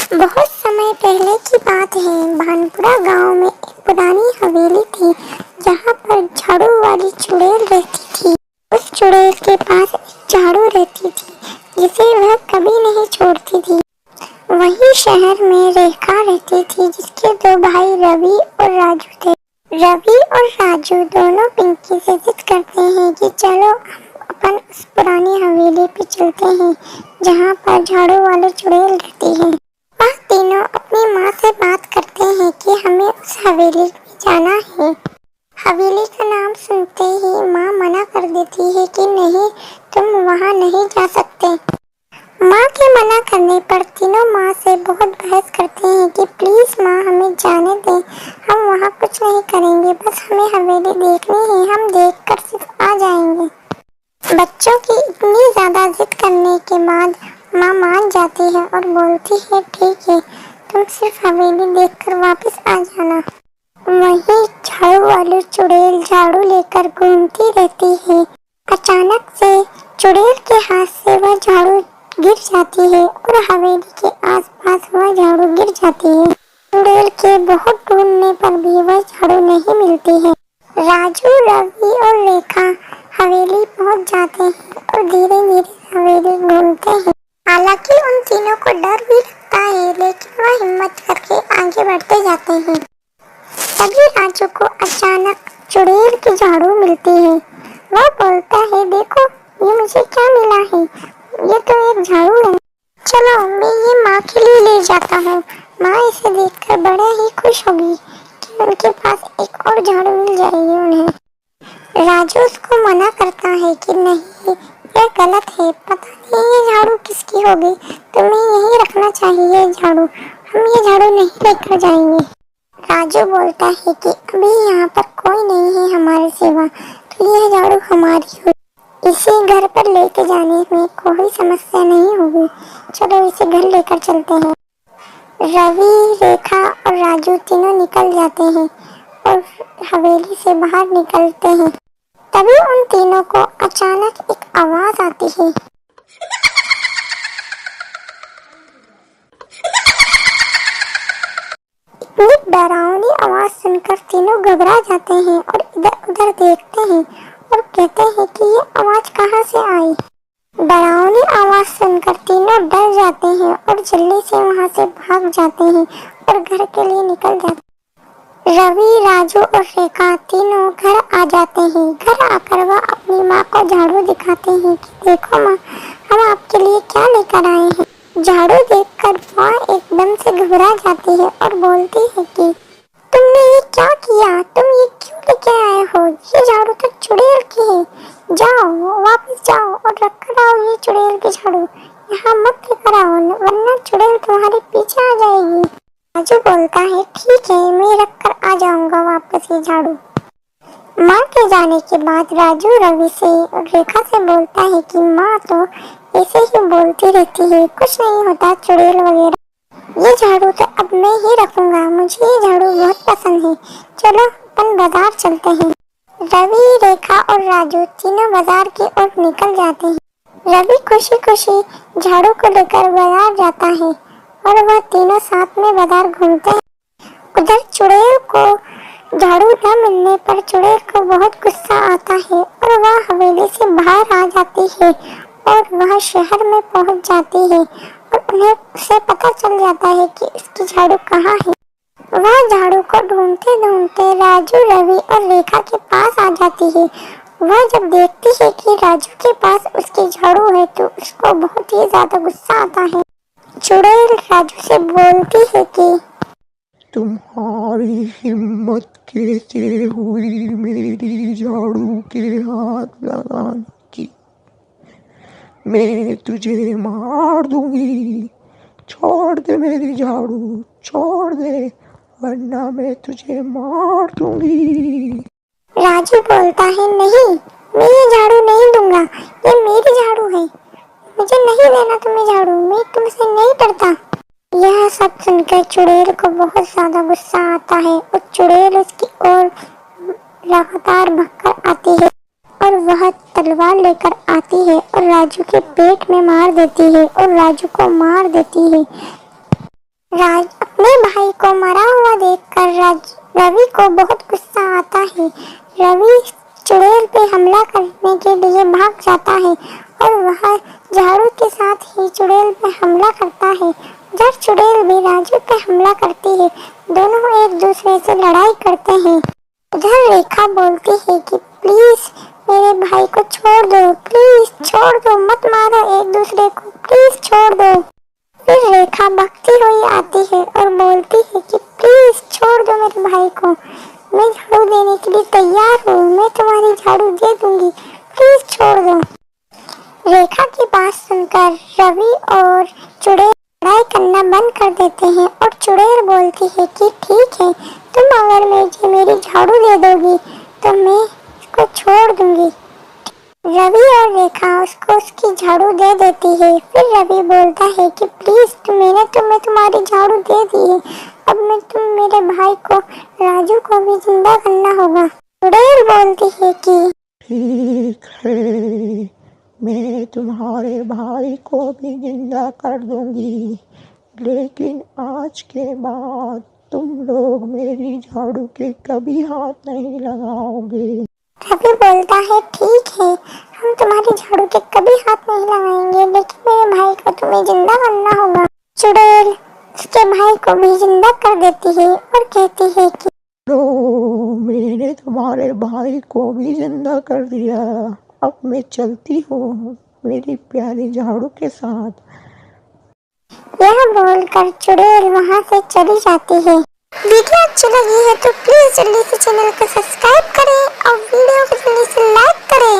बहुत समय पहले की बात है। भानपुरा गांव में एक पुरानी हवेली थी जहां पर झाड़ू वाली चुड़ैल रहती थी। उस चुड़ैल के पास एक झाड़ू रहती थी जिसे वह कभी नहीं छोड़ती थी। वही शहर में रेखा रहती थी जिसके दो भाई रवि और राजू थे। रवि और राजू दोनों पिंकी से जिद करते हैं कि चलो अपन उस पुरानी हवेली पे चलते हैं जहाँ पर झाड़ू वाली चुड़ैल रहती है। वह तीनों अपनी माँ से बात करते हैं कि हमें उस हवेली में जाना है। हवेली का नाम सुनते ही माँ मना कर देती है कि नहीं, तुम वहाँ नहीं जा सकते। माँ के मना करने पर तीनों माँ से बहुत बहस करते हैं कि प्लीज माँ हमें जाने दें, हम वहाँ कुछ नहीं करेंगे, बस हमें हवेली देखनी है, हम देखकर सिर्फ आ जाएंगे। बच्चों की इतनी ज्यादा जिद करने के बाद माँ मान जाती है और बोलती है ठीक है, तुम सिर्फ हवेली देखकर वापस आ जाना। वहीं झाड़ू वाली चुड़ैल झाड़ू लेकर घूमती रहती है। अचानक से चुड़ैल के हाथ से वह झाड़ू गिर जाती है और हवेली के आसपास वह झाड़ू गिर जाती है। चुड़ैल के बहुत ढूंढने पर भी वह झाड़ू नहीं मिलती है। राजू, रवि और रेखा हवेली पहुंच जाते हैं और धीरे धीरे हवेली घूमते हैं। हालांकि उन तीनों को डर भी लगता है लेकिन वह हिम्मत करके आगे बढ़ते जाते हैं। तभी राजू को अचानक चुड़ैल की झाड़ू मिलती है। वह बोलता है देखो ये मुझे क्या मिला है, ये तो एक झाड़ू है, चलो मैं ये माँ के लिए ले जाता हूँ। माँ इसे देखकर बड़े ही खुश होगी कि उनके पास एक और झाड़ू मिल जाएगी उन्हें। राजू उसको मना करता है कि नहीं, यह गलत है, पता नहीं ये झाड़ू किसकी होगी, तुम्हें यही रखना चाहिए ये झाड़ू, हम ये झाड़ू नहीं लेकर जाएंगे। राजू बोलता है कि अभी यहाँ पर कोई नहीं है हमारे सिवा, तो यह झाड़ू हमारी होगी, इसे घर पर लेके जाने में कोई समस्या नहीं होगी, चलो इसे घर लेकर चलते हैं। रवि, रेखा और राजू तीनों निकल जाते हैं और हवेली से बाहर निकलते हैं। तभी उन तीनों को अचानक एक आवाज आती है। इतनी डरावनी आवाज सुनकर तीनों घबरा जाते हैं और इधर उधर देखते हैं और कहते हैं कि ये आवाज कहाँ से आई। डरावनी आवाज सुनकर तीनों डर जाते हैं और जल्दी से वहाँ से भाग जाते हैं और घर के लिए निकल जाते हैं। रवि, राजू और रेखा तीनों घर आ जाते हैं। घर आकर वह अपनी माँ को झाड़ू दिखाते हैं कि देखो माँ, हम आपके लिए क्या लेकर आए हैं। झाड़ू देखकर माँ एकदम से घबरा जाती है और बोलती है कि तुमने ये क्या किया, तुम ये क्यों लेके आए हो, ये झाड़ू तो चुड़ैल की है, जाओ वापस जाओ और रख कर आओ ये चुड़ैल की झाड़ू, यहाँ मत लेकर आओ वरना चुड़ैल तुम्हारे पीछे आ जाएगी। राजू बोलता है ठीक है, मैं रख कर आ जाऊंगा वापस ये झाड़ू। माँ के जाने के बाद राजू रवि से और रेखा से बोलता है कि माँ तो ऐसे ही बोलती रहती है, कुछ नहीं होता चुड़ैल वगैरह, ये झाड़ू तो अब मैं ही रखूंगा, मुझे ये झाड़ू बहुत पसंद है, चलो अपन बाजार चलते हैं। रवि, रेखा और राजू तीनों बाजार की ओर निकल जाते हैं। रवि खुशी खुशी झाड़ू को लेकर बाजार जाता है और वह तीनों साथ में बाजार घूमते हैं। उधर चुड़ैल को झाड़ू न मिलने पर चुड़ैल को बहुत गुस्सा आता है और वह हवेली से बाहर आ जाती है और वह शहर में पहुंच जाती है और उन्हें उसे पता चल जाता है कि इसकी झाड़ू कहाँ है। वह झाड़ू को ढूंढते ढूंढते राजू, रवि और रेखा के पास आ जाती है। वह जब देखती है कि राजू के पास उसकी झाड़ू है तो उसको बहुत ही ज्यादा गुस्सा आता है। चुड़ैल राजू से बोलती है कि तुम्हारी हिम्मत कैसे हुई मेरी झाड़ू के हाथ लगाने की, मैं तुझे मार दूंगी, छोड़ दे मेरी झाड़ू, छोड़ दे वरना मैं तुझे मार दूंगी। राजू बोलता है नहीं, मैं ये झाड़ू नहीं दूंगा, ये मेरी झाड़ू है, मुझे नहीं देना तुम्हें झाड़ू, मैं तुमसे नहीं डरता। यह सब सुनकर चुड़ैल को बहुत ज्यादा गुस्सा आता है और चुड़ैल उसकी ओर लगातार भगकर आती है और वह तलवार लेकर आती है और राजू के पेट में मार देती है और राजू को मार देती है। राज अपने भाई को मरा हुआ देखकर रवि को बहुत गुस्सा आता है। रवि चुड़ैल पे हमला करने के लिए भाग जाता है और वह झाड़ू के साथ ही चुड़ैल पे हमला करता है। जब चुड़ैल भी राजू पे हमला करती है, दोनों एक दूसरे से लड़ाई करते हैं। उधर रेखा बोलती है कि प्लीज मेरे भाई को छोड़ दो, प्लीज छोड़ दो, मत मारो एक दूसरे को, प्लीज छोड़ दो। फिर रेखा भगती हुई आती है और बोलती है कि प्लीज छोड़ दो मेरे भाई को, मैं झाड़ू देने के लिए तैयार हूँ, मैं तुम्हारी झाड़ू दे दूंगी, प्लीज छोड़ दो। रेखा की बात सुनकर रवि और चुड़ैल लड़ाई करना बंद कर देते हैं और चुड़ैल बोलती है कि ठीक है, तुम अगर मुझे मेरी झाड़ू दे दोगी तो मैं इसको छोड़ दूंगी। रवि और रेखा उसको उसकी झाड़ू दे देती है। फिर रवि बोलता है कि प्लीज मैंने तुम्हारी झाड़ू दे दी है, अब तुम मेरे भाई को राजू को भी जिंदा करना होगा। चुड़ैल बोलती है कि ठीक है, मैं तुम्हारे भाई को भी जिंदा कर दूंगी, लेकिन आज के बाद तुम लोग मेरी झाड़ू के कभी हाथ नहीं लगाओगे। रवि बोलता है ठीक है, हम तुम्हारी झाड़ू के कभी हाथ नहीं लगाएंगे, लेकिन मेरे भाई को तुम्हें जिंदा करना होगा। चुड़ैल उसके भाई को भी जिंदा कर देती है और कहती है कि लो, मैंने तुम्हारे भाई को भी जिंदा कर दिया, अब मैं चलती हूँ मेरी प्यारी झाड़ू के साथ। यह बोलकर चुड़ैल वहाँ से चली जाती है। वीडियो अच्छी लगी है तो प्लीज जल्दी से चैनल को सब्सक्राइब करें और वीडियो को जल्दी से लाइक करें।